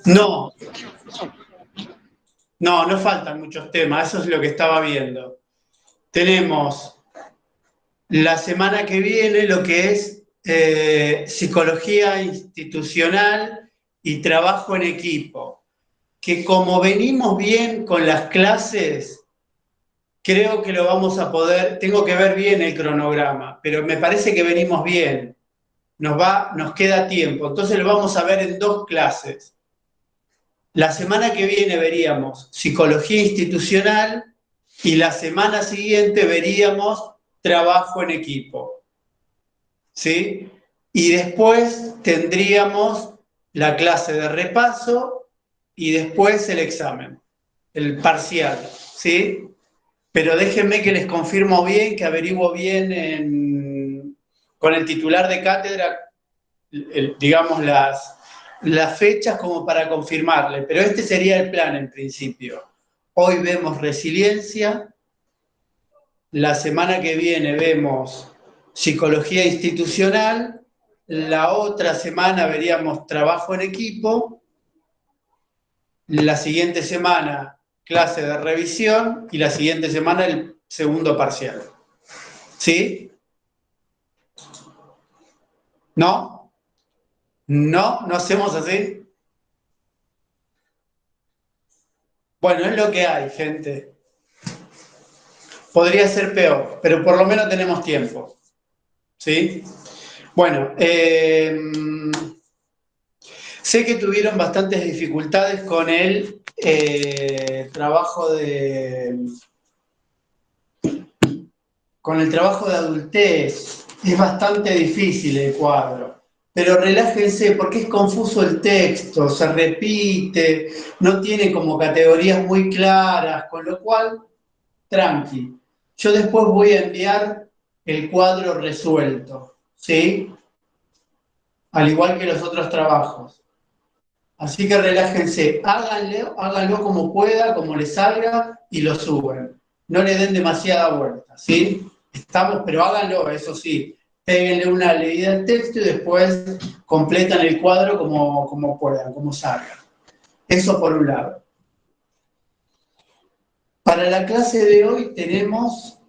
No, no faltan muchos temas, eso es lo que estaba viendo. Tenemos la semana que viene lo que es psicología institucional y trabajo en equipo, que como venimos bien con las clases, creo que lo vamos a poder, tengo que ver bien el cronograma, pero me parece que venimos bien, nos queda tiempo, entonces lo vamos a ver en 2 clases. La semana que viene veríamos psicología institucional y la semana siguiente veríamos trabajo en equipo, ¿sí? Y después tendríamos la clase de repaso y después el examen, el parcial, ¿sí? Pero déjenme que les confirmo bien, que averiguo bien con el titular de cátedra, digamos, las fechas como para confirmarle, pero este sería el plan en principio. Hoy vemos resiliencia, la semana que viene vemos psicología institucional, la otra semana veríamos trabajo en equipo, la siguiente semana clase de revisión y la siguiente semana el segundo parcial. ¿Sí? ¿No? ¿No hacemos así? Bueno, es lo que hay, gente. Podría ser peor, pero por lo menos tenemos tiempo. ¿Sí? Bueno, sé que tuvieron bastantes dificultades con el trabajo con el trabajo de adultez. Es bastante difícil el cuadro, pero relájense porque es confuso el texto, se repite, no tiene como categorías muy claras, con lo cual, tranqui. Yo después voy a enviar el cuadro resuelto, ¿sí? Al igual que los otros trabajos. Así que relájense, háganlo como pueda, como les salga y lo suben. No le den demasiada vuelta, ¿sí? Estamos, pero háganlo, eso sí. Péguenle una leída al texto y después completan el cuadro como puedan, como salga. Eso por un lado. Para la clase de hoy tenemos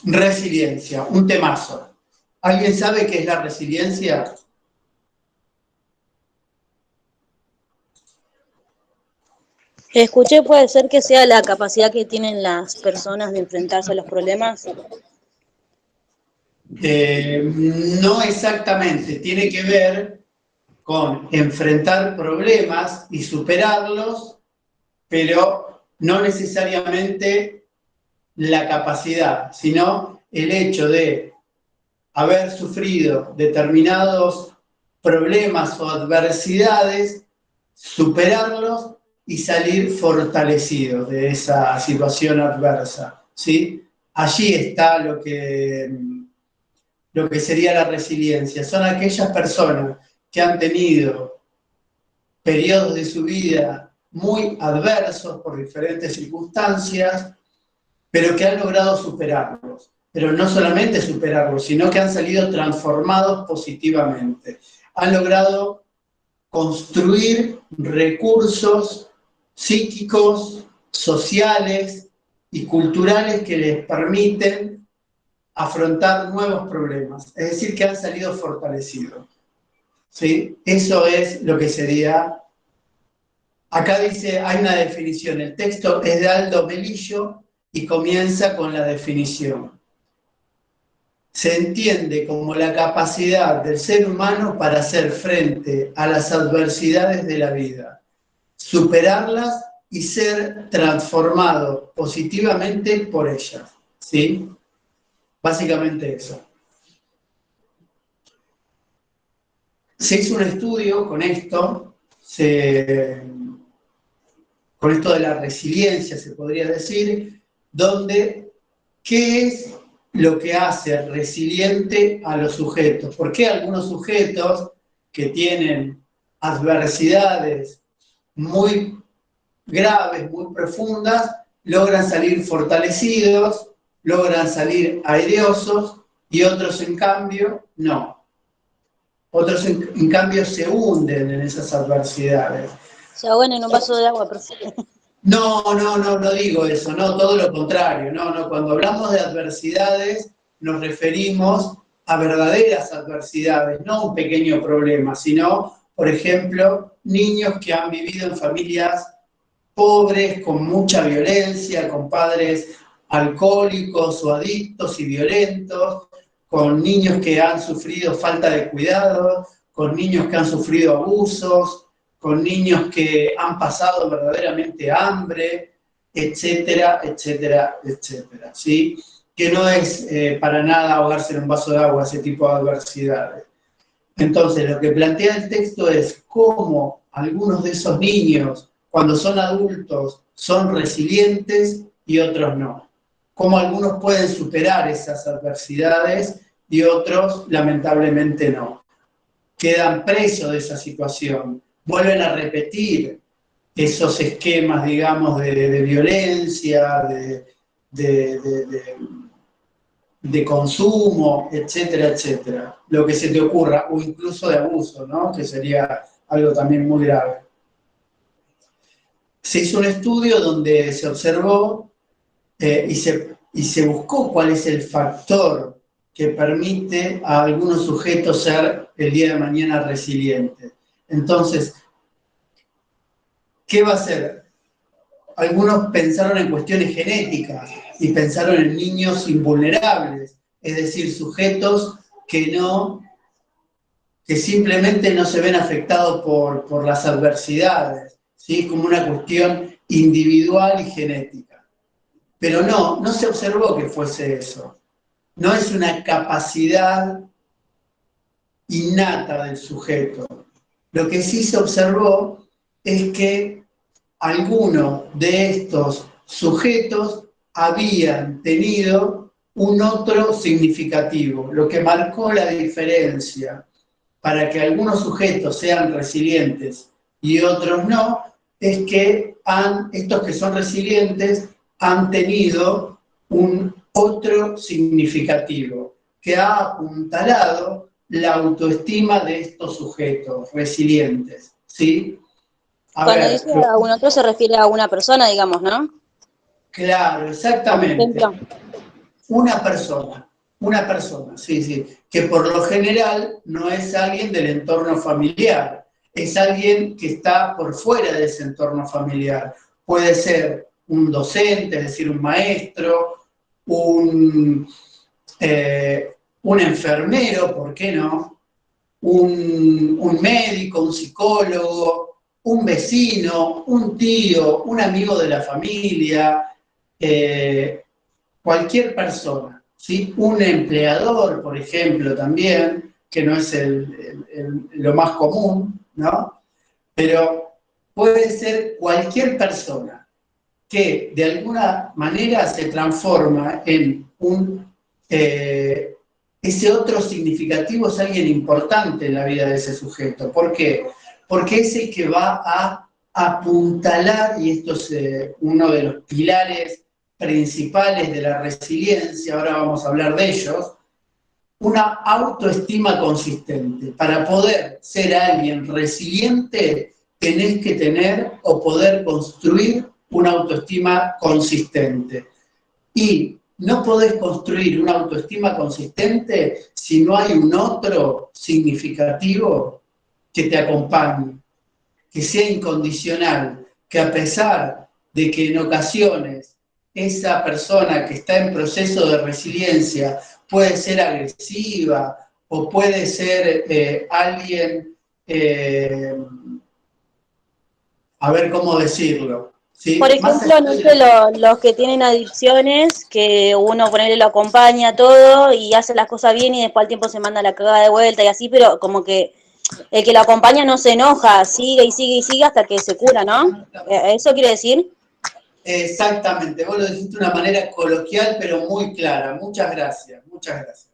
resiliencia, un temazo. ¿Alguien sabe qué es la resiliencia? Escuché, puede ser que sea la capacidad que tienen las personas de enfrentarse a los problemas. No exactamente, tiene que ver con enfrentar problemas y superarlos, pero no necesariamente la capacidad, sino el hecho de haber sufrido determinados problemas o adversidades, superarlos y salir fortalecidos de esa situación adversa, ¿sí? Allí está lo que sería la resiliencia. Son aquellas personas que han tenido periodos de su vida muy adversos por diferentes circunstancias, pero que han logrado superarlos. Pero no solamente superarlos, sino que han salido transformados positivamente. Han logrado construir recursos psíquicos, sociales y culturales que les permiten afrontar nuevos problemas, es decir, que han salido fortalecidos. ¿Sí? Eso es lo que sería. Acá dice, hay una definición, el texto es de Aldo Melillo y comienza con la definición. Se entiende como la capacidad del ser humano para hacer frente a las adversidades de la vida, superarlas y ser transformado positivamente por ellas. ¿Sí? Básicamente eso. Se hizo un estudio con esto, con esto de la resiliencia, se podría decir, donde ¿qué es lo que hace resiliente a los sujetos? ¿Por qué algunos sujetos que tienen adversidades muy graves, muy profundas, logran salir fortalecidos, logran salir aireosos, y otros, en cambio, no. Otros, en cambio, se hunden en esas adversidades. Se ahogan en un vaso de agua, profe. No digo eso, no, todo lo contrario, no, cuando hablamos de adversidades nos referimos a verdaderas adversidades, no a un pequeño problema, sino, por ejemplo, niños que han vivido en familias pobres, con mucha violencia, con padres alcohólicos o adictos y violentos, con niños que han sufrido falta de cuidado, con niños que han sufrido abusos, con niños que han pasado verdaderamente hambre, etcétera, etcétera, etcétera, ¿sí? Que no es para nada ahogarse en un vaso de agua ese tipo de adversidades. Entonces, lo que plantea el texto es cómo algunos de esos niños, cuando son adultos, son resilientes y otros no. Cómo algunos pueden superar esas adversidades y otros, lamentablemente, no. Quedan presos de esa situación, vuelven a repetir esos esquemas, digamos, de violencia, de consumo, etcétera, etcétera. Lo que se te ocurra, o incluso de abuso, ¿no? Que sería algo también muy grave. Se hizo un estudio donde se observó y se buscó cuál es el factor que permite a algunos sujetos ser el día de mañana resilientes. Entonces, ¿qué va a ser? Algunos pensaron en cuestiones genéticas y pensaron en niños invulnerables, es decir, sujetos que simplemente no se ven afectados por las adversidades, ¿sí? Como una cuestión individual y genética. Pero no se observó que fuese eso. No es una capacidad innata del sujeto. Lo que sí se observó es que algunos de estos sujetos habían tenido un otro significativo, lo que marcó la diferencia para que algunos sujetos sean resilientes y otros no, es que estos que son resilientes han tenido un otro significativo, que ha apuntalado la autoestima de estos sujetos resilientes, ¿sí? Cuando dice a un otro se refiere a una persona, digamos, ¿no? Claro, exactamente. Una persona, sí, que por lo general no es alguien del entorno familiar, es alguien que está por fuera de ese entorno familiar. Puede ser un docente, es decir, un maestro, un enfermero, ¿por qué no? Un médico, un psicólogo, un vecino, un tío, un amigo de la familia, cualquier persona, ¿sí? Un empleador, por ejemplo, también, que no es lo más común, ¿no? Pero puede ser cualquier persona que de alguna manera se transforma en ese otro significativo, es alguien importante en la vida de ese sujeto. ¿Por qué? Porque es el que va a apuntalar, y esto es uno de los pilares principales de la resiliencia, ahora vamos a hablar de ellos, una autoestima consistente. Para poder ser alguien resiliente, tenés que tener o poder construir una autoestima consistente. Y no podés construir una autoestima consistente si no hay un otro significativo que te acompañe, que sea incondicional, que a pesar de que en ocasiones esa persona que está en proceso de resiliencia puede ser agresiva o puede ser alguien, a ver cómo decirlo, ¿sí? Por ejemplo, no sé, los que tienen adicciones, que uno ponerle lo acompaña todo y hace las cosas bien y después al tiempo se manda la cagada de vuelta y así, pero como que el que lo acompaña no se enoja, sigue y sigue y sigue hasta que se cura, ¿no? ¿Eso quiere decir? Exactamente, vos lo dijiste de una manera coloquial pero muy clara. Muchas gracias, muchas gracias.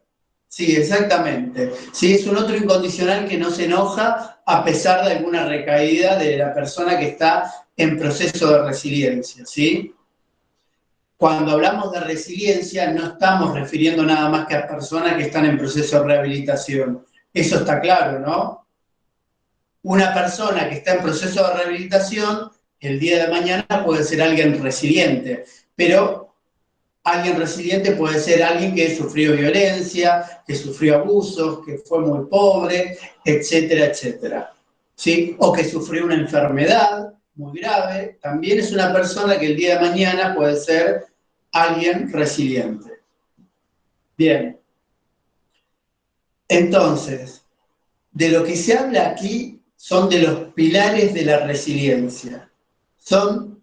Sí, exactamente. Sí, es un otro incondicional que no se enoja a pesar de alguna recaída de la persona que está en proceso de resiliencia, ¿sí? cuando hablamos de resiliencia no estamos refiriendo nada más que a personas que están en proceso de rehabilitación. Eso está claro, ¿no? Una persona que está en proceso de rehabilitación, el día de mañana puede ser alguien resiliente, pero alguien resiliente puede ser alguien que sufrió violencia, que sufrió abusos, que fue muy pobre, etcétera, etcétera. ¿Sí? O que sufrió una enfermedad muy grave, también es una persona que el día de mañana puede ser alguien resiliente. Bien. Entonces, de lo que se habla aquí son de los pilares de la resiliencia. Son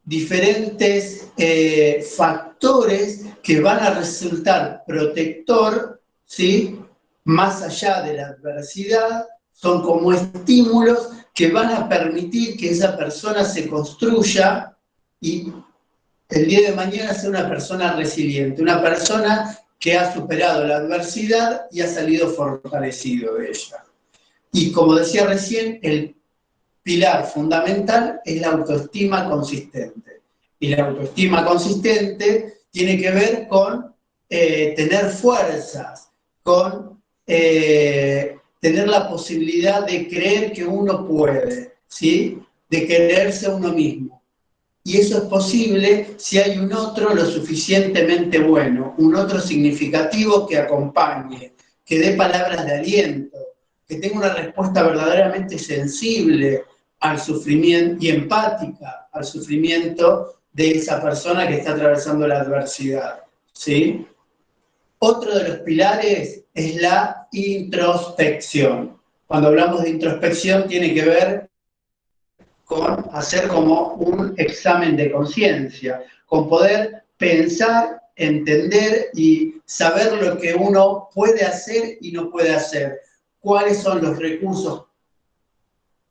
diferentes factores que van a resultar protector, ¿sí? Más allá de la adversidad, son como estímulos que van a permitir que esa persona se construya y el día de mañana sea una persona resiliente, una persona que ha superado la adversidad y ha salido fortalecido de ella. Y como decía recién, el pilar fundamental es la autoestima consistente. Y la autoestima consistente tiene que ver con tener fuerzas, con tener la posibilidad de creer que uno puede, ¿sí? De quererse a uno mismo. Y eso es posible si hay un otro lo suficientemente bueno, un otro significativo que acompañe, que dé palabras de aliento, que tenga una respuesta verdaderamente sensible al sufrimiento y empática al sufrimiento de esa persona que está atravesando la adversidad, ¿sí? Otro de los pilares es la introspección. Cuando hablamos de introspección tiene que ver con hacer como un examen de conciencia, con poder pensar, entender y saber lo que uno puede hacer y no puede hacer. Cuáles son los recursos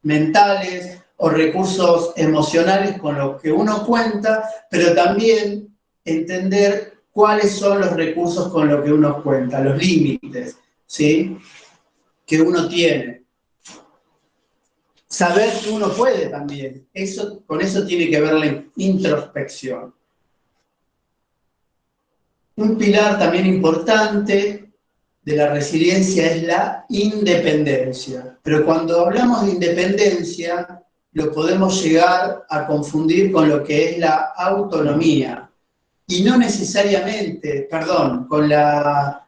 mentales o recursos emocionales con los que uno cuenta, pero también entender cuáles son los recursos con los que uno cuenta, los límites, ¿sí? Que uno tiene. Saber que uno puede también. Con eso tiene que ver la introspección. Un pilar también importante de la resiliencia es la independencia. Pero cuando hablamos de independencia, lo podemos llegar a confundir con lo que es la autonomía. Y no necesariamente, con la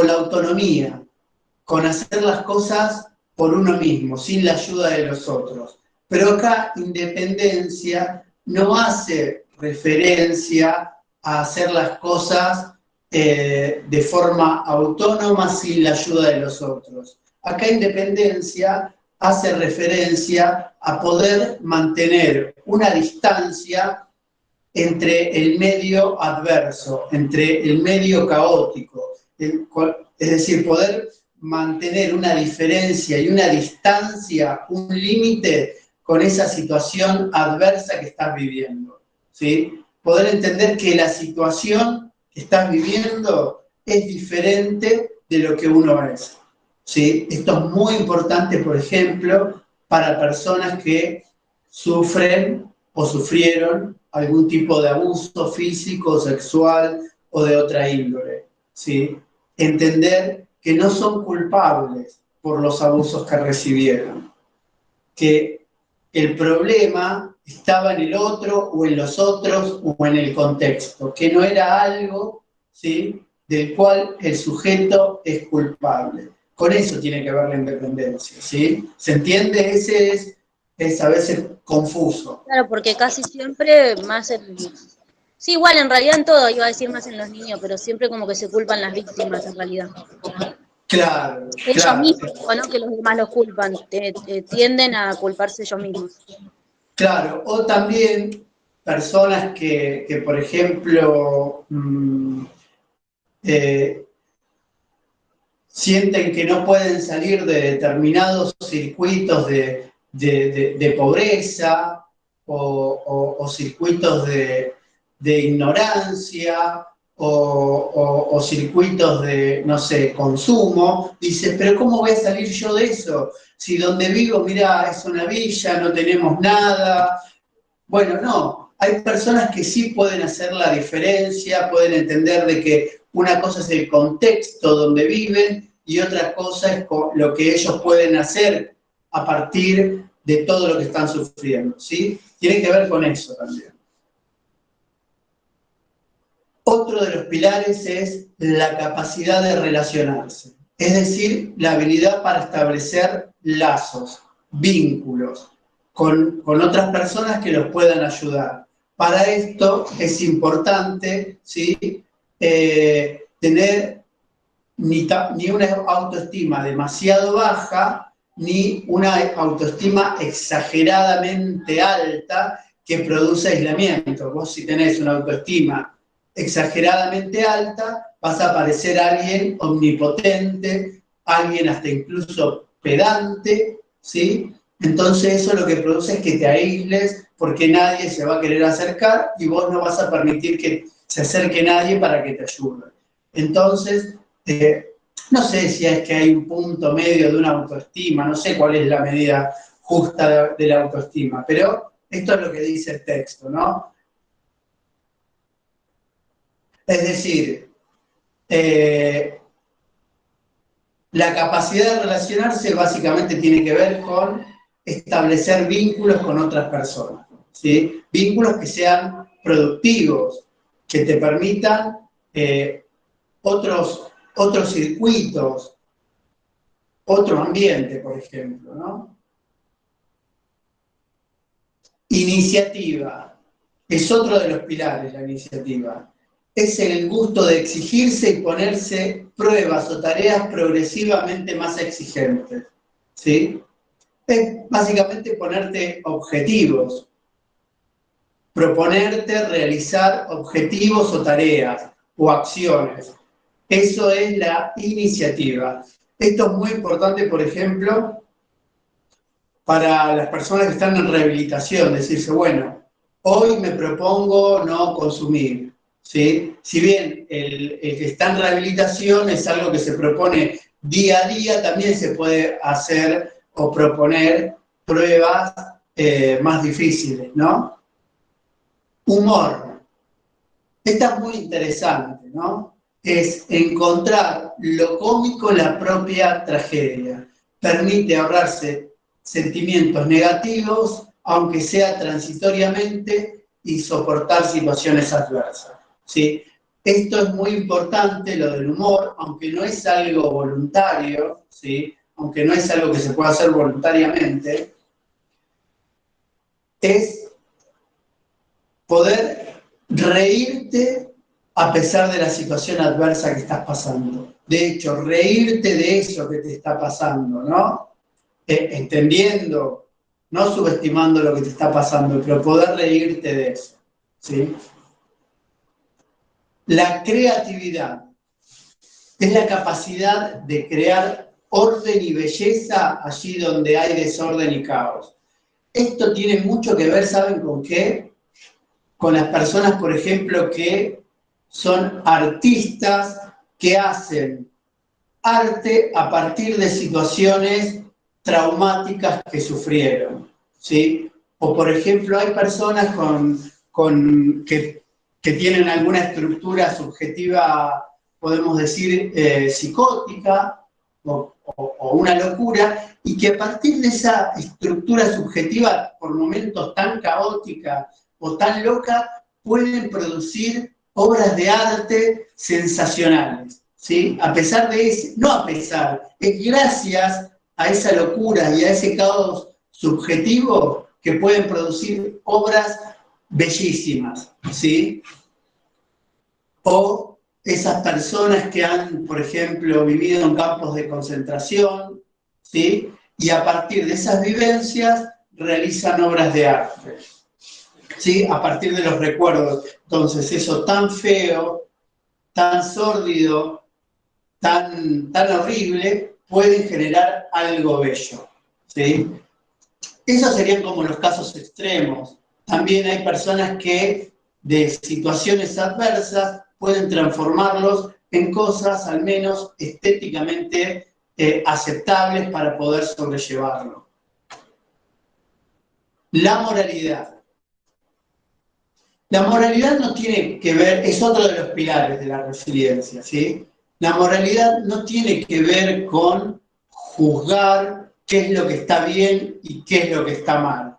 autonomía, con hacer las cosas por uno mismo, sin la ayuda de los otros. Pero acá independencia no hace referencia a hacer las cosas de forma autónoma sin la ayuda de los otros. Acá independencia hace referencia a poder mantener una distancia entre el medio adverso, entre el medio caótico, es decir, poder mantener una diferencia y una distancia, un límite con esa situación adversa que estás viviendo, ¿sí? Poder entender que la situación que estás viviendo es diferente de lo que uno es, ¿sí? Esto es muy importante, por ejemplo, para personas que sufren o sufrieron algún tipo de abuso físico, sexual o de otra índole, ¿sí? Entender que no son culpables por los abusos que recibieron, que el problema estaba en el otro o en los otros o en el contexto, que no era algo, ¿sí?, del cual el sujeto es culpable. Con eso tiene que ver la independencia, ¿sí? ¿Se entiende? Ese es a veces confuso. Claro, porque casi siempre más Sí, igual en realidad en todo, iba a decir más en los niños, pero siempre como que se culpan las víctimas en realidad. Claro, Ellos claro. mismos, o no que los demás los culpan, tienden a culparse ellos mismos. Claro, o también personas que por ejemplo, sienten que no pueden salir de determinados circuitos de pobreza o circuitos de ignorancia o circuitos de, no sé, consumo. Dice, pero ¿cómo voy a salir yo de eso? Si donde vivo, mirá, es una villa, no tenemos nada. Bueno, no, hay personas que sí pueden hacer la diferencia, pueden entender de que una cosa es el contexto donde viven y otra cosa es lo que ellos pueden hacer a partir de todo lo que están sufriendo, ¿sí? Tiene que ver con eso también. Otro de los pilares es la capacidad de relacionarse, es decir, la habilidad para establecer lazos, vínculos con otras personas que los puedan ayudar. Para esto es importante, ¿sí? Tener ni una autoestima demasiado baja, ni una autoestima exageradamente alta que produce aislamiento. Vos si tenés una autoestima exageradamente alta, vas a parecer alguien omnipotente, alguien hasta incluso pedante, ¿sí? Entonces eso lo que produce es que te aísles porque nadie se va a querer acercar y vos no vas a permitir que se acerque nadie para que te ayude. Entonces, no sé si es que hay un punto medio de una autoestima, no sé cuál es la medida justa de la autoestima, pero esto es lo que dice el texto, ¿no? Es decir, la capacidad de relacionarse básicamente tiene que ver con establecer vínculos con otras personas, ¿sí? Vínculos que sean productivos, que te permitan otros circuitos, otro ambiente, por ejemplo, ¿no? Iniciativa. Es otro de los pilares, la iniciativa. Es el gusto de exigirse y ponerse pruebas o tareas progresivamente más exigentes, ¿sí? Es básicamente ponerte objetivos, proponerte realizar objetivos o tareas o acciones. Eso es la iniciativa. Esto es muy importante, por ejemplo, para las personas que están en rehabilitación, decirse, bueno, hoy me propongo no consumir, ¿sí? Si bien el que está en rehabilitación es algo que se propone día a día, también se puede hacer o proponer pruebas más difíciles, ¿no? Humor. Esta es muy interesante, ¿no? Es encontrar lo cómico en la propia tragedia. Permite ahorrarse sentimientos negativos, aunque sea transitoriamente, y soportar situaciones adversas, ¿sí? Esto es muy importante, lo del humor, aunque no es algo voluntario, ¿sí? Aunque no es algo que se pueda hacer voluntariamente, es poder reírte a pesar de la situación adversa que estás pasando. De hecho, reírte de eso que te está pasando, ¿no? Entendiendo, no subestimando lo que te está pasando, pero poder reírte de eso, ¿sí? La creatividad es la capacidad de crear orden y belleza allí donde hay desorden y caos. Esto tiene mucho que ver, ¿saben con qué? Con las personas, por ejemplo, que son artistas, que hacen arte a partir de situaciones traumáticas que sufrieron, ¿sí? O, por ejemplo, hay personas que tienen alguna estructura subjetiva, podemos decir, psicótica o una locura, y que a partir de esa estructura subjetiva, por momentos tan caótica o tan loca, pueden producir obras de arte sensacionales, ¿sí? A pesar de ese, no a pesar, es gracias a esa locura y a ese caos subjetivo que pueden producir obras bellísimas, ¿sí? O esas personas que han, por ejemplo, vivido en campos de concentración, ¿sí? Y a partir de esas vivencias realizan obras de arte, ¿sí? A partir de los recuerdos. Entonces, eso tan feo, tan sórdido, tan horrible, puede generar algo bello, ¿sí? Esos serían como los casos extremos. También hay personas que de situaciones adversas pueden transformarlos en cosas al menos estéticamente aceptables para poder sobrellevarlo. La moralidad. La moralidad no tiene que ver, es otro de los pilares de la resiliencia, ¿sí? La moralidad no tiene que ver con juzgar qué es lo que está bien y qué es lo que está mal.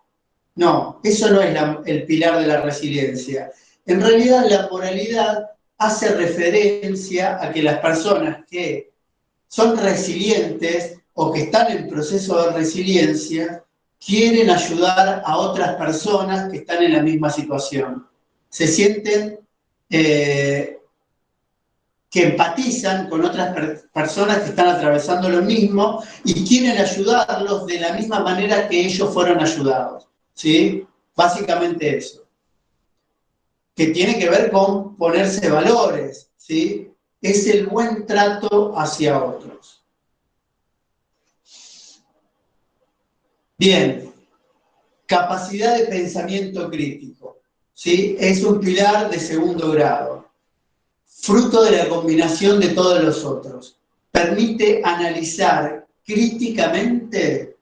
No, eso no es el pilar de la resiliencia. En realidad la moralidad hace referencia a que las personas que son resilientes o que están en proceso de resiliencia quieren ayudar a otras personas que están en la misma situación. Se sienten que empatizan con otras personas que están atravesando lo mismo y quieren ayudarlos de la misma manera que ellos fueron ayudados. ¿Sí? Básicamente eso. Que tiene que ver con ponerse valores, ¿sí? Es el buen trato hacia otros. Bien, capacidad de pensamiento crítico, ¿sí? Es un pilar de segundo grado, fruto de la combinación de todos los otros. Permite analizar críticamente,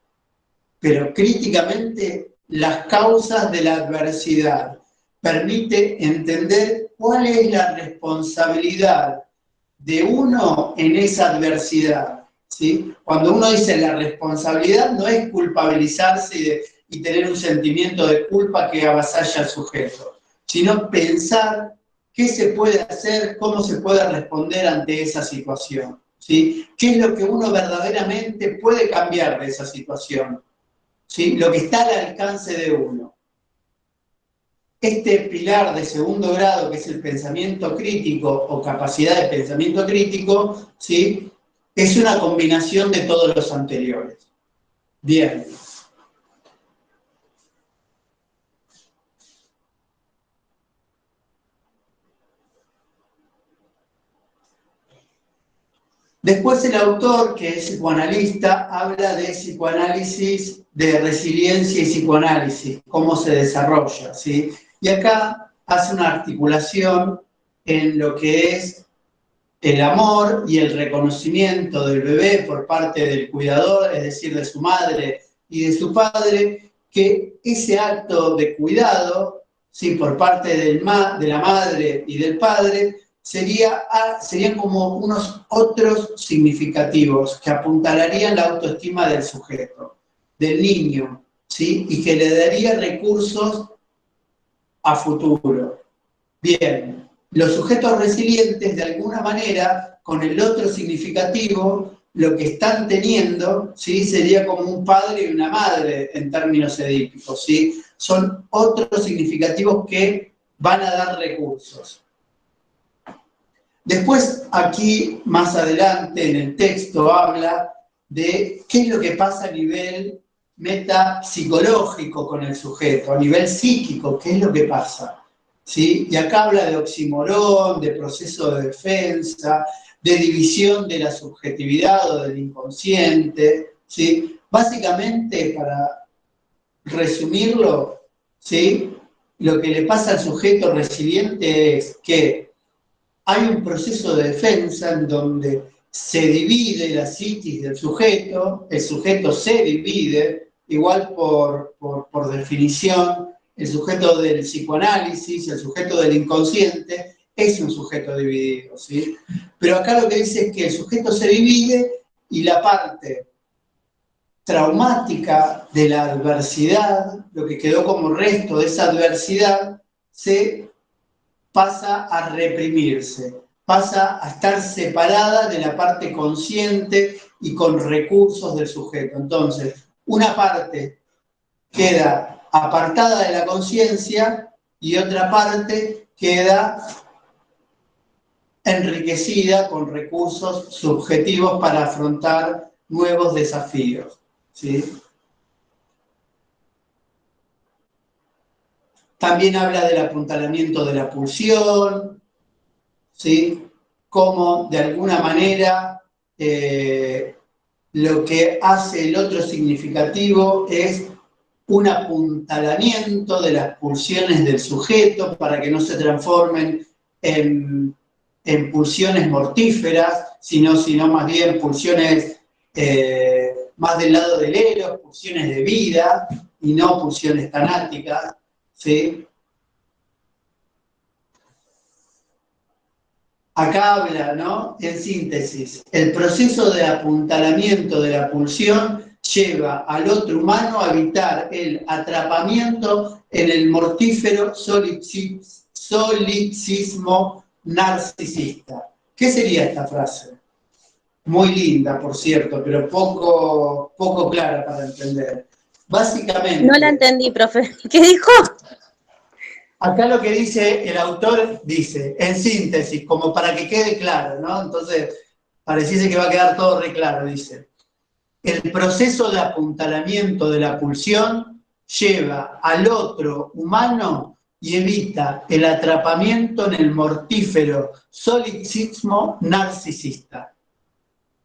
pero críticamente, las causas de la adversidad. Permite entender cuál es la responsabilidad de uno en esa adversidad, ¿sí? Cuando uno dice la responsabilidad, no es culpabilizarse y tener un sentimiento de culpa que avasalla al sujeto, sino pensar qué se puede hacer, cómo se puede responder ante esa situación, ¿sí? ¿Qué es lo que uno verdaderamente puede cambiar de esa situación? ¿Sí? Lo que está al alcance de uno. Este pilar de segundo grado, que es el pensamiento crítico o capacidad de pensamiento crítico, ¿sí? Es una combinación de todos los anteriores. Bien. Después el autor, que es psicoanalista, habla de psicoanálisis, de resiliencia y psicoanálisis, cómo se desarrolla, ¿sí? Y acá hace una articulación en lo que es el amor y el reconocimiento del bebé por parte del cuidador, es decir, de su madre y de su padre, que ese acto de cuidado, ¿sí? Por parte de la madre y del padre, serían como unos otros significativos que apuntalarían la autoestima del sujeto, del niño, ¿sí? Y que le daría recursos a futuro. Bien, los sujetos resilientes, de alguna manera, con el otro significativo, lo que están teniendo, ¿sí? Sería como un padre y una madre en términos edípicos, ¿sí? Son otros significativos que van a dar recursos. Después, aquí, más adelante en el texto, habla de qué es lo que pasa a nivel metapsicológico con el sujeto, a nivel psíquico, qué es lo que pasa. ¿Sí? Y acá habla de oximorón, de proceso de defensa, de división de la subjetividad o del inconsciente. ¿Sí? Básicamente, para resumirlo, ¿sí? Lo que le pasa al sujeto resiliente es que hay un proceso de defensa en donde se divide la psiquis del sujeto, el sujeto se divide, igual por definición, el sujeto del psicoanálisis, el sujeto del inconsciente, es un sujeto dividido, ¿sí? Pero acá lo que dice es que el sujeto se divide y la parte traumática de la adversidad, lo que quedó como resto de esa adversidad, se pasa a reprimirse, pasa a estar separada de la parte consciente y con recursos del sujeto. Entonces, una parte queda apartada de la conciencia y otra parte queda enriquecida con recursos subjetivos para afrontar nuevos desafíos, ¿sí? También habla del apuntalamiento de la pulsión, ¿sí? Cómo de alguna manera lo que hace el otro significativo es un apuntalamiento de las pulsiones del sujeto para que no se transformen en pulsiones mortíferas, sino más bien pulsiones más del lado del eros, pulsiones de vida y no pulsiones tanáticas, ¿sí? Acá habla, ¿no? En síntesis, el proceso de apuntalamiento de la pulsión lleva al otro humano a evitar el atrapamiento en el mortífero solipsismo narcisista. ¿Qué sería esta frase? Muy linda, por cierto, pero poco clara para entender. Básicamente, No la entendí, profe. ¿Qué dijo? acá lo que dice el autor, dice, en síntesis, como para que quede claro, ¿no? Entonces, pareciese que va a quedar todo re claro, dice. El proceso de apuntalamiento de la pulsión lleva al otro humano y evita el atrapamiento en el mortífero solipsismo narcisista.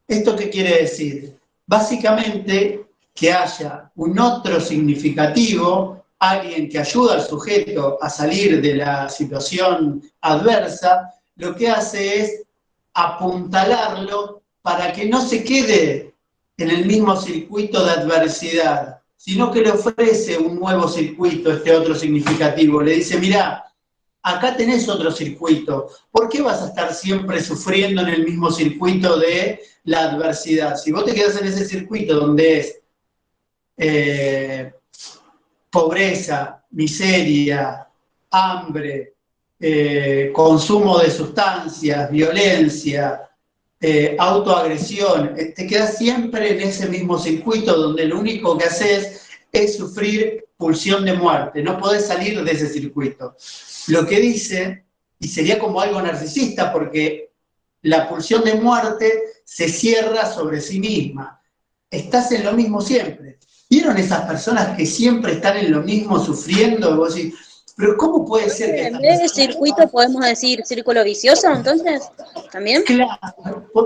¿Esto qué quiere decir? Básicamente que haya un otro significativo, alguien que ayuda al sujeto a salir de la situación adversa, lo que hace es apuntalarlo para que no se quede en el mismo circuito de adversidad, sino que le ofrece un nuevo circuito, este otro significativo. Le dice, mirá, acá tenés otro circuito. ¿Por qué vas a estar siempre sufriendo en el mismo circuito de la adversidad? Si vos te quedás en ese circuito donde es pobreza, miseria, hambre, consumo de sustancias, violencia, autoagresión, te quedas siempre en ese mismo circuito donde lo único que haces es sufrir pulsión de muerte, no podés salir de ese circuito. Lo que dice, y sería como algo narcisista, porque la pulsión de muerte se cierra sobre sí misma. Estás en lo mismo siempre. ¿Vieron esas personas que siempre están en lo mismo sufriendo? Y vos decís, pero ¿cómo puede ser que En esta vez de persona... circuito podemos decir círculo vicioso, entonces, ¿también? Claro,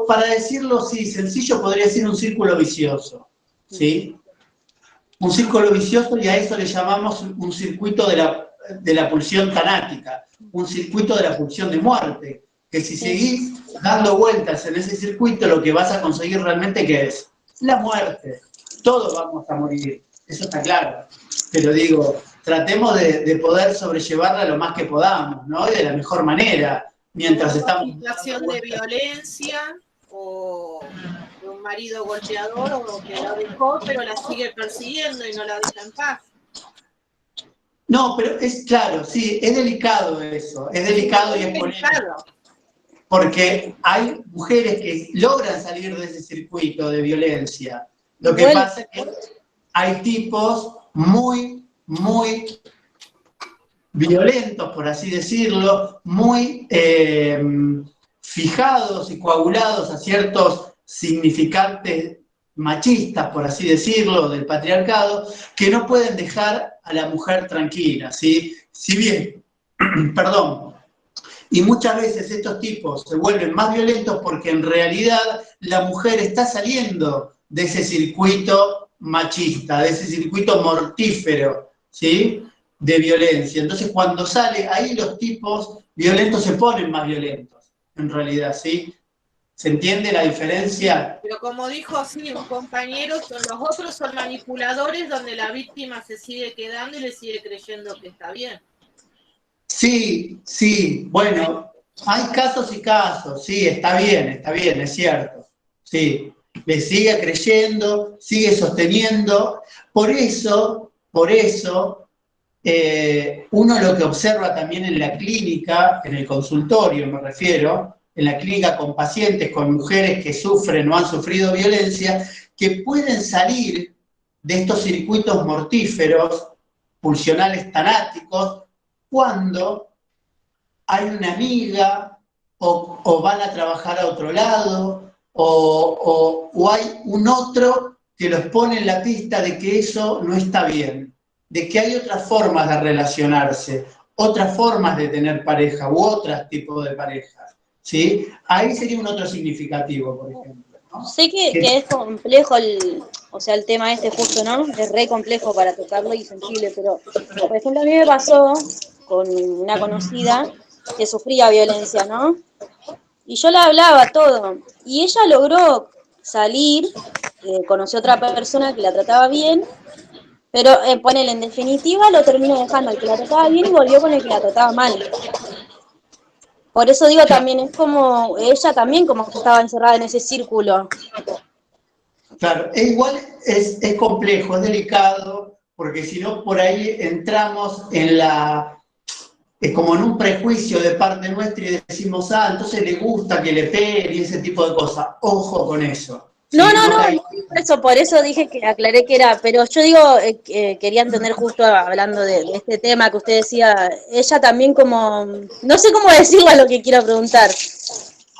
para decirlo así, sencillo, podría ser un círculo vicioso, ¿sí? Un círculo vicioso, y a eso le llamamos un circuito de la pulsión tanática, un circuito de la pulsión de muerte, que si seguís dando vueltas en ese circuito, lo que vas a conseguir realmente, ¿qué es? La muerte. Todos vamos a morir, eso está claro. Pero digo, tratemos de poder sobrellevarla lo más que podamos, ¿no? Y de la mejor manera, mientras estamos... Una situación de violencia o de un marido golpeador o que la dejó, pero la sigue persiguiendo y no la deja en paz. No, pero es claro, sí, es delicado eso, es delicado y es polémico. Porque hay mujeres que logran salir de ese circuito de violencia. Lo que pasa es que hay tipos muy violentos, por así decirlo, muy fijados y coagulados a ciertos significantes machistas, por así decirlo, del patriarcado, que no pueden dejar a la mujer tranquila, ¿sí? Si bien, perdón, y muchas veces estos tipos se vuelven más violentos porque en realidad la mujer está saliendo de ese circuito machista, de ese circuito mortífero, ¿sí? De violencia. Entonces, cuando sale, ahí los tipos violentos se ponen más violentos, en realidad, ¿sí? ¿Se entiende la diferencia? Pero como dijo así un compañero, los otros son manipuladores donde la víctima se sigue quedando y le sigue creyendo que está bien. Sí, sí, bueno, hay casos y casos, sí, está bien, es cierto, sí, le sigue creyendo, sigue sosteniendo, por eso, uno lo que observa también en la clínica, en el consultorio me refiero, en la clínica con pacientes, con mujeres que sufren o han sufrido violencia, que pueden salir de estos circuitos mortíferos, pulsionales tanáticos, cuando hay una amiga o van a trabajar a otro lado o hay un otro que los pone en la pista de que eso no está bien, de que hay otras formas de relacionarse, otras formas de tener pareja u otros tipos de parejas, ¿sí? Ahí sería un otro significativo, por ejemplo, ¿no? Sé que es complejo o sea, el tema este justo, ¿no? Es re complejo para tocarlo y sensible, pero por ejemplo a mí me pasó con una conocida que sufría violencia, ¿no? Y yo le hablaba todo, y ella logró salir, conoció otra persona que la trataba bien, pero ponele, en definitiva lo terminó dejando al que la trataba bien y volvió con el que la trataba mal. Por eso digo también, es como, ella también como que estaba encerrada en ese círculo. Claro, e igual es complejo, es delicado, porque si no por ahí entramos en como en un prejuicio de parte nuestra y decimos, entonces le gusta que le peguen y ese tipo de cosas. Ojo con eso, No, ¿sí? no, No no, caigas. no, por eso dije que aclaré que era, pero yo digo, quería entender justo hablando de este tema que usted decía, ella también como, no sé cómo decirle a lo que quiero preguntar.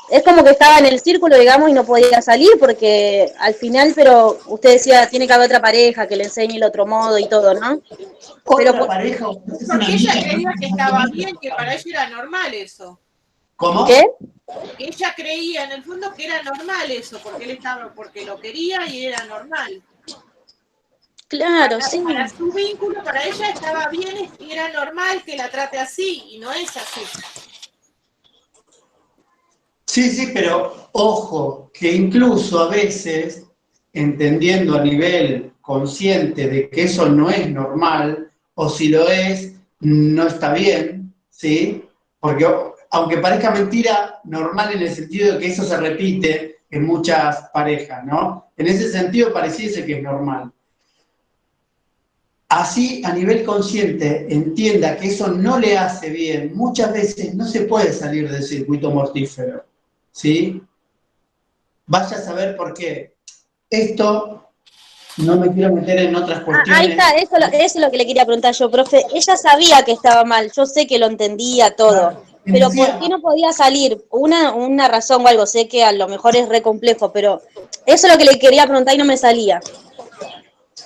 Es como que estaba en el círculo, digamos, y no podía salir porque al final, pero usted decía, tiene que haber otra pareja que le enseñe el otro modo y todo, ¿no? Pero Otra pareja, es una Porque ella amiga, creía que estaba bien, que para ella era normal eso. ¿qué? ¿cómo? Que ella creía en el fondo que era normal eso, porque él estaba, porque lo quería y era normal. Claro, sí. Para su vínculo, para ella estaba bien y era normal que la trate así, y no es así. Sí, sí, pero ojo, que incluso a veces, entendiendo a nivel consciente de que eso no es normal, o si lo es, no está bien, ¿sí? Porque aunque parezca mentira, normal en el sentido de que eso se repite en muchas parejas, ¿no? En ese sentido pareciese que es normal. Así, a nivel consciente, entienda que eso no le hace bien, muchas veces no se puede salir del circuito mortífero, ¿sí? Vaya a saber por qué. Esto, no me quiero meter en otras Ahí está, cuestiones. eso es lo que le quería preguntar yo, profe. Ella sabía que estaba mal, yo sé que lo entendía todo, Me pero ¿por qué decía, no podía salir? Una razón o algo, sé que a lo mejor es re complejo, pero eso es lo que le quería preguntar y no me salía.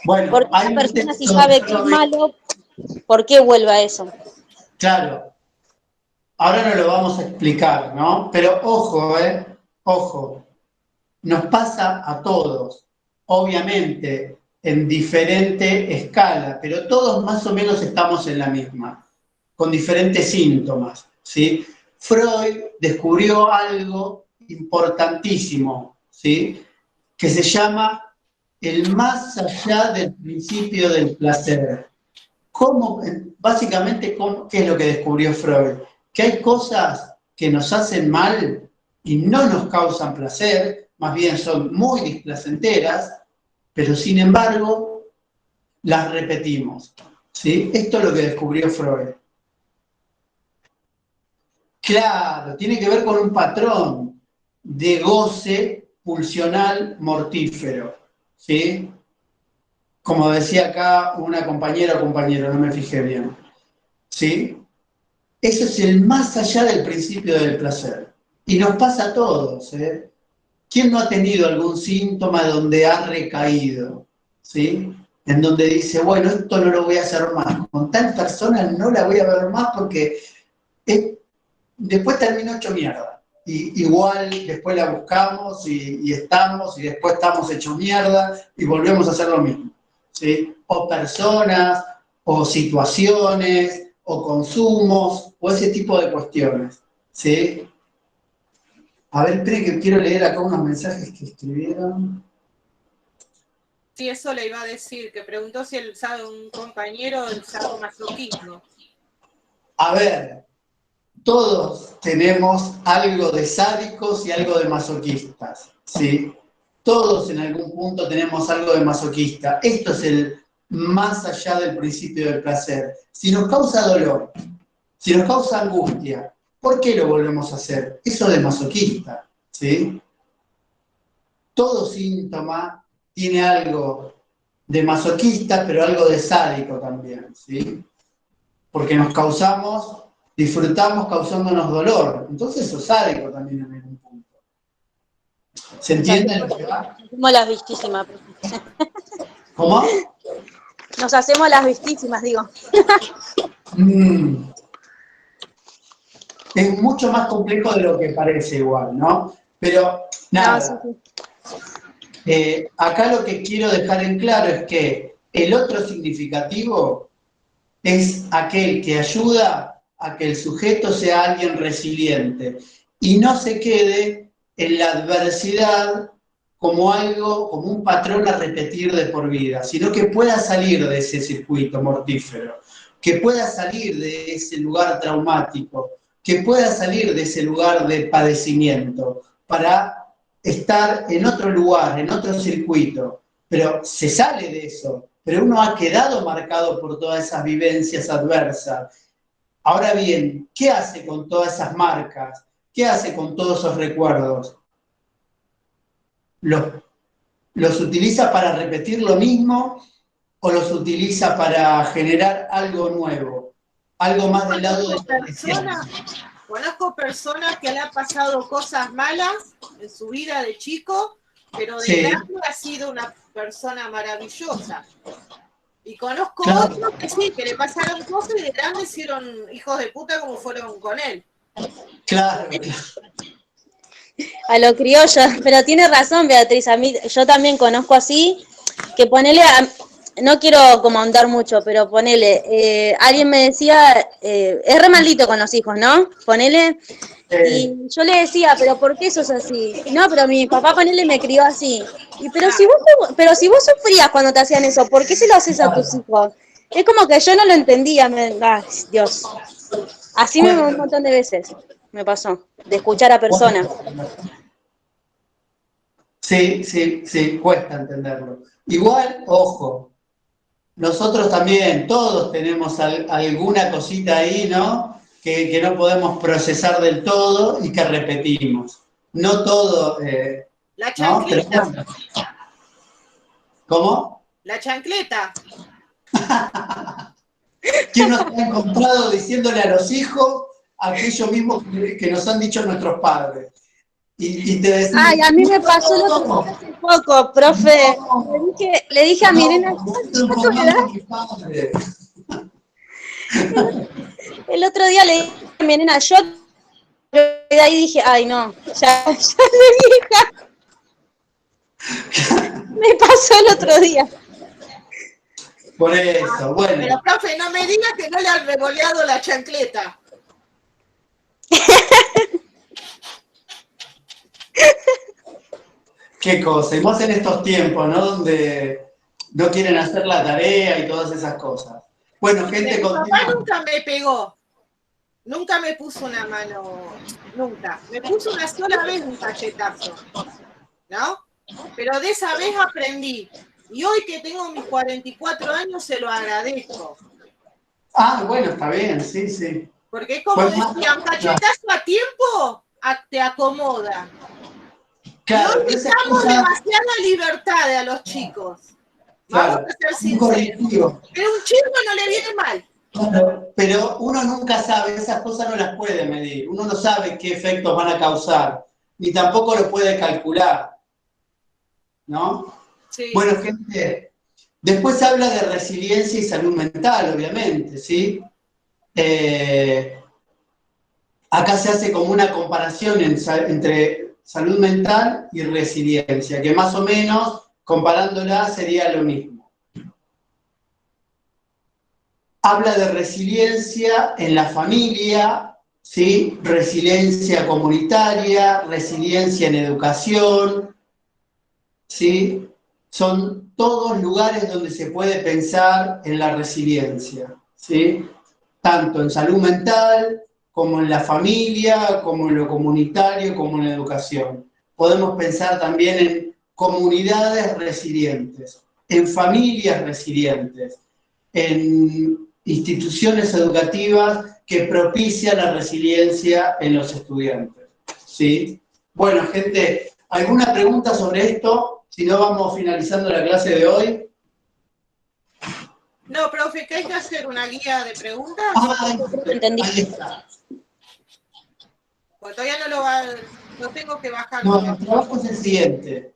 bueno, Porque hay una un persona si texto, sabe que es malo, ¿por qué vuelve a eso? claro, ahora no lo vamos a explicar, ¿no? Pero ojo, ojo, nos pasa a todos, obviamente en diferente escala, pero todos más o menos estamos en la misma, con diferentes síntomas, ¿sí? Freud descubrió algo importantísimo, ¿sí? Que se llama el más allá del principio del placer. ¿Cómo, básicamente, qué es lo que descubrió Freud? Que hay cosas que nos hacen mal y no nos causan placer, más bien son muy displacenteras, pero sin embargo las repetimos. ¿Sí? Esto es lo que descubrió Freud. Claro, tiene que ver con un patrón de goce pulsional mortífero. ¿Sí? Como decía acá una compañera o compañero, no me fijé bien. ¿Sí? Eso es el más allá del principio del placer. Y nos pasa a todos, ¿eh? ¿Quién no ha tenido algún síntoma donde ha recaído? ¿Sí? En donde dice, bueno, esto no lo voy a hacer más. Con tal persona no la voy a ver más porque después termino hecho mierda. Y igual después la buscamos y estamos, y después estamos hechos mierda y volvemos a hacer lo mismo. ¿Sí? O personas, o situaciones, o consumos, o ese tipo de cuestiones. ¿Sí? A ver, espere que quiero leer acá unos mensajes que escribieron. Sí, eso le iba a decir, que preguntó si él sabe un compañero el sadomasoquismo. A ver, todos tenemos algo de sádicos y algo de masoquistas, ¿sí? Todos en algún punto tenemos algo de masoquista. Esto es el más allá del principio del placer. Si nos causa dolor, si nos causa angustia, ¿por qué lo volvemos a hacer? Eso de masoquista, ¿sí? Todo síntoma tiene algo de masoquista, pero algo de sádico también, ¿sí? Porque disfrutamos causándonos dolor. Entonces eso es sádico también en algún punto. ¿Se entiende lo que va? Hacemos las vistísimas, profe. ¿Cómo? Nos hacemos las vistísimas, digo. Mm, es mucho más complejo de lo que parece igual, ¿no? Pero No, sí, nada, sí. acá lo que quiero dejar en claro es que el otro significativo es aquel que ayuda a que el sujeto sea alguien resiliente y no se quede en la adversidad como algo, como un patrón a repetir de por vida, sino que pueda salir de ese circuito mortífero, que pueda salir de ese lugar traumático, que pueda salir de ese lugar de padecimiento para estar en otro lugar, en otro circuito. Pero se sale de eso, pero uno ha quedado marcado por todas esas vivencias adversas. Ahora bien, ¿qué hace con todas esas marcas? ¿Qué hace con todos esos recuerdos? ¿Los utiliza para repetir lo mismo o los utiliza para generar algo nuevo? Algo más del lado de Conozco personas que le han pasado cosas malas en su vida de chico, pero de grande ha sido una persona maravillosa. Y conozco otros que sí, que le pasaron cosas y de grande hicieron hijos de puta como fueron con él. Claro. A lo criollo, pero tiene razón Beatriz, a mí, yo también conozco así, que ponele, no quiero como ahondar mucho, pero ponele, alguien me decía, es re maldito con los hijos, ¿no? Ponele, y yo le decía, pero ¿por qué sos así? No, pero mi papá ponele me crió así. Y pero si vos sufrías cuando te hacían eso, ¿por qué se lo haces a tus hijos? Es como que yo no lo entendía, ay, Dios. Así un montón de veces me pasó, de escuchar a personas. Sí, cuesta entenderlo. Igual, ojo, nosotros también, todos tenemos alguna cosita ahí, ¿no? Que no podemos procesar del todo y que repetimos. No todo... La chancleta. ¿no? ¿Cómo? La chancleta. ¿Quién nos ha encontrado diciéndole a los hijos aquello mismo que nos han dicho nuestros padres? Y te decís, ay, a mí me pasó lo que hace poco, profe. Le dije a mi nena, el otro día le dije a mi nena, yo de ahí dije, ay no, ya de vieja. Me pasó el otro día. Por eso, bueno. Pero profe, no me digas que no le han revoleado la chancleta. Qué cosa, y más en estos tiempos, ¿no? Donde no quieren hacer la tarea y todas esas cosas. Bueno, gente, mi papá nunca me pegó, nunca me puso una mano, nunca. Me puso una sola vez un cachetazo, ¿no? Pero de esa vez aprendí. Y hoy que tengo mis 44 años se lo agradezco. Ah, bueno, está bien, sí. Porque como decía, un cachetazo a tiempo te acomoda. Claro, no les damos demasiada libertad a los chicos. Vamos a ser sinceros. Pero un chico no le viene mal. Claro, pero uno nunca sabe, esas cosas no las puede medir. Uno no sabe qué efectos van a causar, ni tampoco lo puede calcular. ¿No? Sí. Bueno, gente, después habla de resiliencia y salud mental, obviamente, ¿sí? Acá se hace como una comparación entre salud mental y resiliencia, que más o menos, comparándola, sería lo mismo. Habla de resiliencia en la familia, ¿sí? Resiliencia comunitaria, resiliencia en educación, ¿sí? Son todos lugares donde se puede pensar en la resiliencia, ¿sí? Tanto en salud mental, como en la familia, como en lo comunitario, como en la educación. Podemos pensar también en comunidades resilientes, en familias resilientes, en instituciones educativas que propician la resiliencia en los estudiantes, ¿sí? Bueno, gente, ¿alguna pregunta sobre esto? Si no, vamos finalizando la clase de hoy. No, profe, ¿qué hay que hacer? ¿Una guía de preguntas? Entendí. Ahí está. Pues todavía no tengo que bajar. No, el trabajo es el siguiente.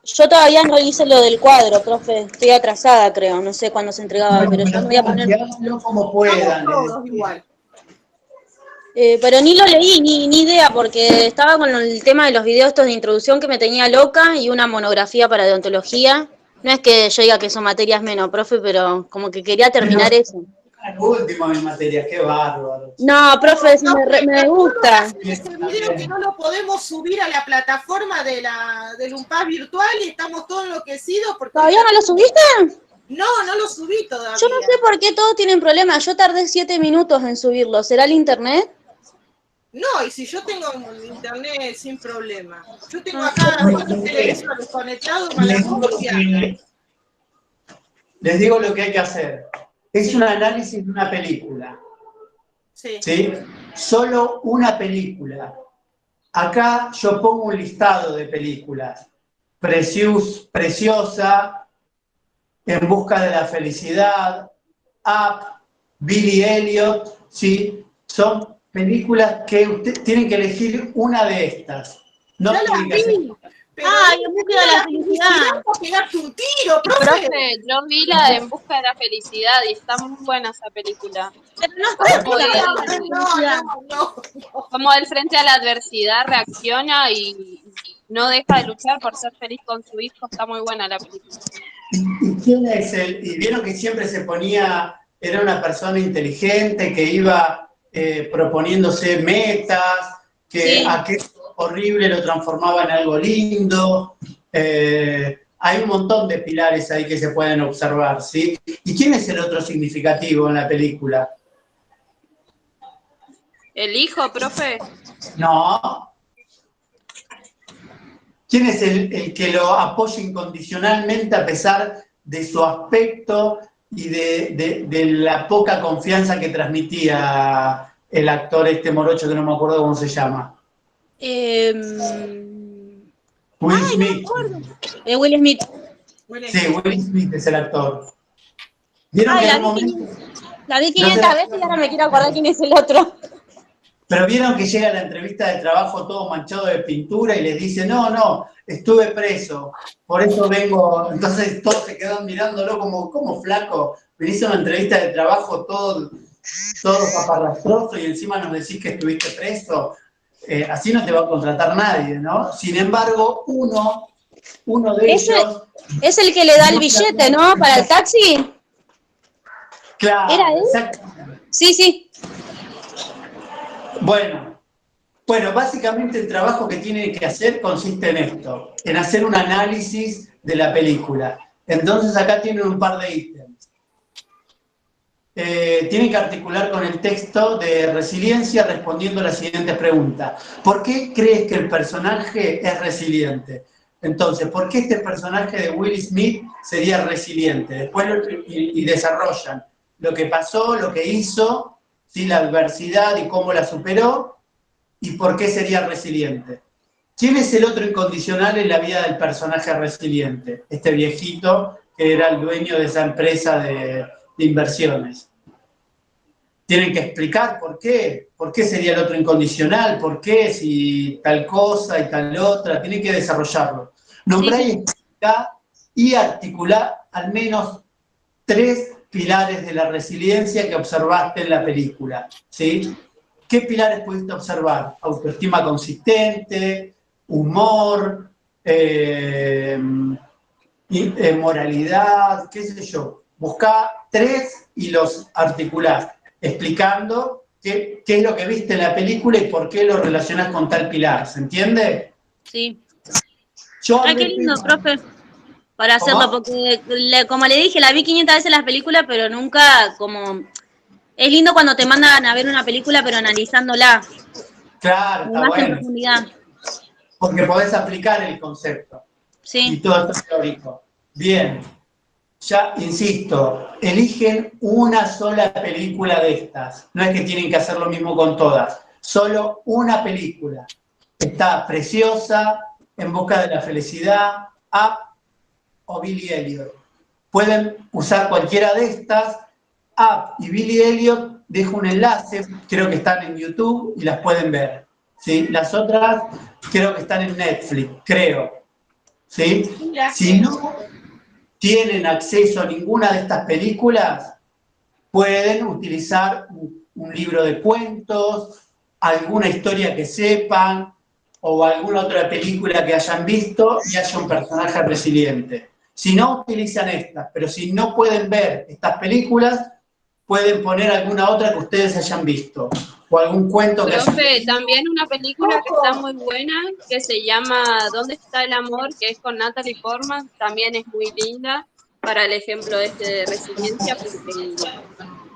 Yo todavía no hice lo del cuadro, profe. Estoy atrasada, creo. No sé cuándo se entregaba, Bueno, pero yo me voy a poner... Háganlo como puedan. Todos igual. Pero ni lo leí, ni idea, porque estaba con el tema de los videos estos de introducción que me tenía loca y una monografía para deontología. No es que yo diga que son materias menos, profe, pero como que quería terminar eso. último en materia, qué bárbaro. No, profe, sí me gusta. Ese video que no lo podemos subir a la plataforma del UNPAS virtual y estamos todos enloquecidos porque... ¿Todavía no lo subiste? No, no lo subí todavía. Yo no sé por qué todos tienen problemas. Yo tardé 7 minutos en subirlo. ¿Será el internet? No, y si yo tengo internet sin problema. Yo tengo acá los televisores conectados para la copia. Les digo lo que hay que hacer. Es un análisis de una película. Sí. ¿Sí? Solo una película. Acá yo pongo un listado de películas. Preciosa, En busca de la felicidad, Up, Billy Elliot, ¿sí? Son películas que usted tienen que elegir una de estas. No tienen que hacer... ¡Ay, En busca de la felicidad! Para pegarte un tiro, profe. Profe, yo vi la de En busca de la felicidad y está muy buena esa película. Pero no está Como No. como él frente a la adversidad reacciona y no deja de luchar por ser feliz con su hijo. Está muy buena la película. ¿Y quién es él? Y vieron que siempre se ponía, era una persona inteligente que iba proponiéndose metas, que Sí. aquello horrible lo transformaba en algo lindo. Hay un montón de pilares ahí que se pueden observar, ¿sí? ¿Y quién es el otro significativo en la película? ¿El hijo, profe? No. ¿Quién es el que lo apoya incondicionalmente a pesar de su aspecto y de la poca confianza que transmitía el actor este morocho que no me acuerdo cómo se llama? Will Smith. Will Smith. Sí, Will Smith es el actor. ¿Vieron Ay, que en un momento... la vi 500 veces y ahora me quiero acordar quién es el otro. Pero vieron que llega a la entrevista de trabajo todo manchado de pintura y les dice, no, estuve preso, por eso vengo. Entonces todos se quedan mirándolo como flaco, venís a una entrevista de trabajo todo paparrastroso y encima nos decís que estuviste preso. Así no te va a contratar nadie, ¿no? Sin embargo, uno de ellos... Es el que le da el billete, ¿no? Para el taxi. Claro, ¿Era él? exactamente. Sí. Bueno, básicamente el trabajo que tiene que hacer consiste en esto, en hacer un análisis de la película. Entonces acá tienen un par de ítems. Tienen que articular con el texto de Resiliencia respondiendo a la siguiente pregunta. ¿Por qué crees que el personaje es resiliente? Entonces, ¿por qué este personaje de Will Smith sería resiliente? Después y desarrollan lo que pasó, lo que hizo, ¿sí? La adversidad y cómo la superó, y por qué sería resiliente. ¿Quién es el otro incondicional en la vida del personaje resiliente? Este viejito que era el dueño de esa empresa de inversiones. Tienen que explicar por qué sería el otro incondicional, por qué, si tal cosa y tal otra, tienen que desarrollarlo. Nombrar y explicar y articular al menos 3 pilares de la resiliencia que observaste en la película, ¿sí? ¿Qué pilares pudiste observar? Autoestima consistente, humor, moralidad, qué sé yo. Buscá 3 y los articulás, explicando qué es lo que viste en la película y por qué lo relacionás con tal pilar. ¿Se entiende? Sí. Ay, qué lindo, profe. Para hacerlo, porque como le dije, la vi 500 veces las películas, pero nunca como... Es lindo cuando te mandan a ver una película, pero analizándola. Claro, está más bueno. en profundidad. Porque podés aplicar el concepto. Sí. Y todo esto teórico. Bien. Ya, insisto, eligen una sola película de estas. No es que tienen que hacer lo mismo con todas. Solo una película. Está Preciosa, En busca de la felicidad, Up o Billy Elliot. Pueden usar cualquiera de estas. Up y Billy Elliot, dejo un enlace, creo que están en YouTube y las pueden ver. ¿Sí? Las otras creo que están en Netflix, creo. ¿Sí? Si no tienen acceso a ninguna de estas películas, pueden utilizar un libro de cuentos, alguna historia que sepan, o alguna otra película que hayan visto y haya un personaje resiliente. Si no, utilizan estas, pero si no pueden ver estas películas, pueden poner alguna otra que ustedes hayan visto, o algún cuento que hayan Profe, visto. también una película que está muy buena, que se llama ¿Dónde está el amor?, que es con Natalie Portman, también es muy linda para el ejemplo este de resiliencia, porque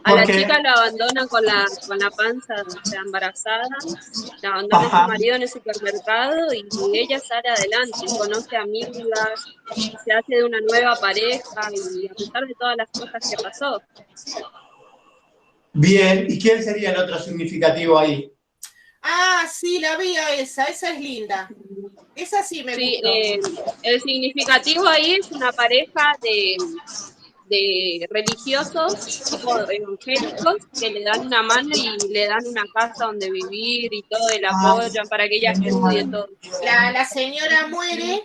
a la Porque, chica la abandonan con la panza, o sea, embarazada, la abandona su ajá, marido en el supermercado y ella sale adelante, conoce amigas, se hace de una nueva pareja y a pesar de todas las cosas que pasó. bien, ¿y quién sería el otro significativo ahí? Ah, sí, la vi a esa es linda. Esa sí me Sí, gustó. el significativo ahí es una pareja de religiosos, tipo evangélicos, que le dan una mano y le dan una casa donde vivir y todo, y la Ah, apoyan para que ella estudie genial. todo. La señora muere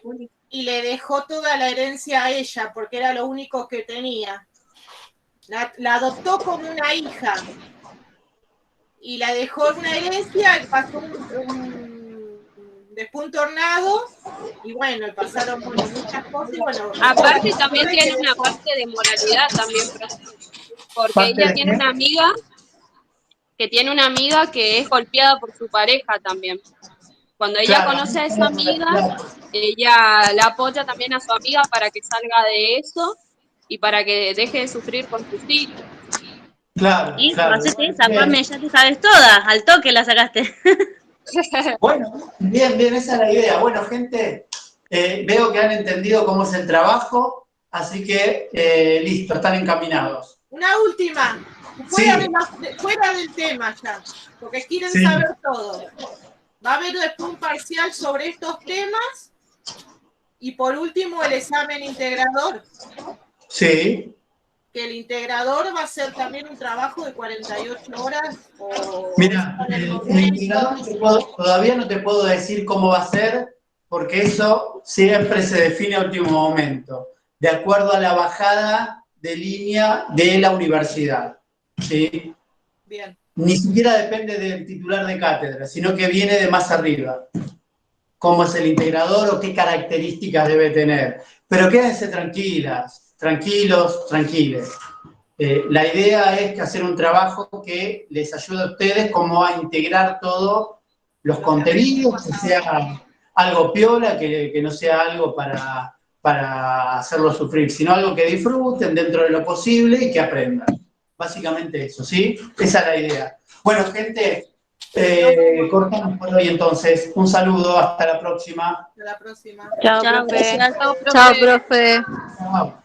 y le dejó toda la herencia a ella, porque era lo único que tenía. La adoptó como una hija y la dejó en una herencia y pasó después un tornado y bueno, pasaron muchas cosas y bueno, Aparte también tiene una parte de moralidad también, porque ¿Parte ella de tiene qué? una amiga que es golpeada por su pareja también. Cuando ella Claro, conoce a esa amiga, ella la apoya también a su amiga para que salga de eso y para que deje de sufrir con sus hijos. claro, Y claro. hacete esa, Bien. mame, ya te sabes toda, al toque la sacaste. Bueno, bien, bien, esa es la idea. Bueno, gente, veo que han entendido cómo es el trabajo, así que listo, están encaminados. una última, Sí, fuera del tema ya, porque quieren sí, saber todo. Va a haber después un parcial sobre estos temas y por último el examen integrador. sí. Que el integrador va a ser también un trabajo de 48 horas o es Mira, en el el momento. indicador todavía no te puedo decir cómo va a ser, porque eso siempre se define a último momento, de acuerdo a la bajada de línea de la universidad. ¿Sí? Bien. Ni siquiera depende del titular de cátedra, sino que viene de más arriba. Cómo es el integrador o qué características debe tener. Pero quédense tranquilas, tranquilos, tranquiles. La idea es que hacer un trabajo que les ayude a ustedes como a integrar todos los contenidos, que sea algo piola, que no sea algo para hacerlo sufrir, sino algo que disfruten dentro de lo posible y que aprendan. Básicamente eso, ¿sí? Esa es la idea. Bueno, gente, cortamos por hoy entonces. Un saludo, hasta la próxima. Hasta la próxima. Chao, Chao, profe. gracias. Chao, Chao, profe. profe. Chao.